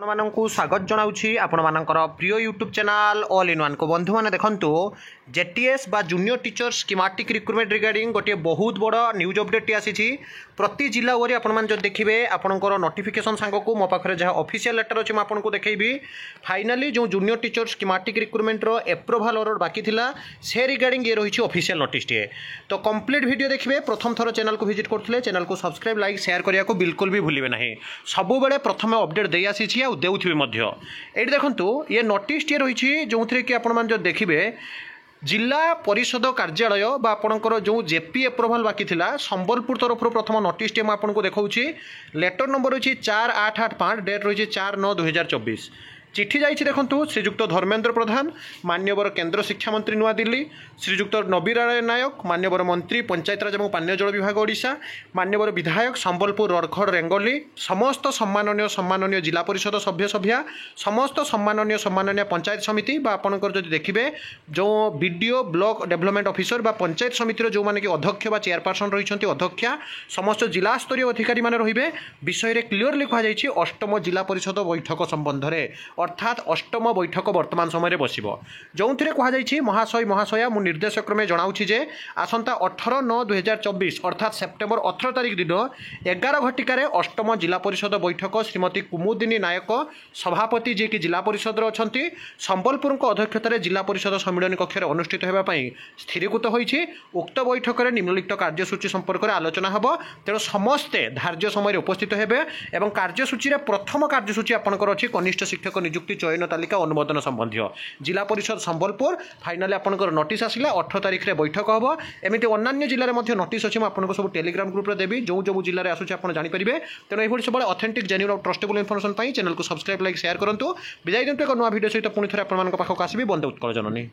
आपको स्वागत जनाऊँगी आपणकर प्रिय YouTube channel all in one को बंधु मैंने देखो जेटीएस बा junior teacher schematic recruitment regarding गोटे बहुत बड़ न्यूज अपडेट आसी प्रति जिला ओवर आपण जो देखिए आपंकर नोटिफिकेशन सांग को मो पाखे जहाँ ऑफिशियल लेटर अच्छे मुझे देखी फाइनाली जो junior teacher schematic recruitment approval order बाकी थिला से रिगार्डिंग ये रही ऑफिशियल नोटिस टे तो कंप्लीट वीडियो देखिए प्रथम थर चैनल को विजिट करते चैनल को सब्सक्राइब लाइक शेयर करने को बिल्कुल भी भूलिए ना सबु प्रथम अपडेट दे आसी देउथिबे ये देखंतु ये नोटिस टे रही जो थी कि आपण जो देखिए जिला परिषद कार्यालय बा आपणकर जो जेपी एप्रूवाल बाकी थिला संबलपुर तरफ प्रथम नोटिस टे मुझे देखा लेटर नंबर रही 4885 डेट रही 4/9/2024 चिठी जाइए देखो श्रीजुक्त धर्मेन्द्र प्रधान मान्यवर केंद्र शिक्षा मंत्री नुआ दिल्ली श्रीजुक्त नबीनारायण नायक मान्यवर मंत्री पंचायतराज और पानीय जल विभाग ओडिशा मान्यवर विधायक संबलपुर रड़खड़ रेंगली समस्त सम्माननीय जिला परिषद सभ्य सभ्या समस्त सम्माननीय पंचायत समिति आपंकर जो देखिए जो बीडीओ ब्लॉक डेवलपमेंट ऑफिसर बा पंचायत समितिर जो माने कि अध्यक्ष बा चेयरपर्सन रही अध्यक्षा समस्त जिला स्तरीय अधिकारी माने रहिबे विषय में क्लीयरली कहुई अष्टम जिला परिषद बैठक संबंध में अर्थात अष्टम बैठक वर्तमान समय बस जो कहुई महाशय महाशया मु निर्देश क्रमे जनाऊँगी जे आसंता 18/9/2024 अर्थात सेप्टेम्बर 18 तारिख दिन 11 घटिकार अष्टम जिला परिषद बैठक श्रीमती कुमुदिनी नायक सभापति जी की जिला परिषद अच्छा संबलपुर अध्यक्षतार जिला परिषद सम्मिलन कक्ष अनुष्ठित होगापी स्थिरीकृत होती उक्त बैठक में निम्नलिखित कार्यसूची संपर्क में आलोचना हम तेणु समस्ते धार्य समय उपस्थित होते और कार्यसूची प्रथम कार्यसूची आपंकर अच्छी कनिष्ठ शिक्षक नियुक्ति चयन तालिका अनुमोदन संबंधी जिला परिषद संबलपुर फाइनाली आपंकर नोटिस आसला 18 तारिख में बैठक हम एमती अन्य जिले में नोटिस अच्छी मुझे सब टेलीग्राम ग्रुप में देवी जो जो जिले में आसूँ आप जानीपारे तेणु ये सब ऑथेंटिक जेन्युइन और ट्रस्टेबल इनफॉरमेशन चैनल को सब्सक्राइब लाइक शेयर करूँ विदाय दिंतु एक नुआ वीडियो सहित पुणी थे आपको आसबि बंदे उत्कल जननी।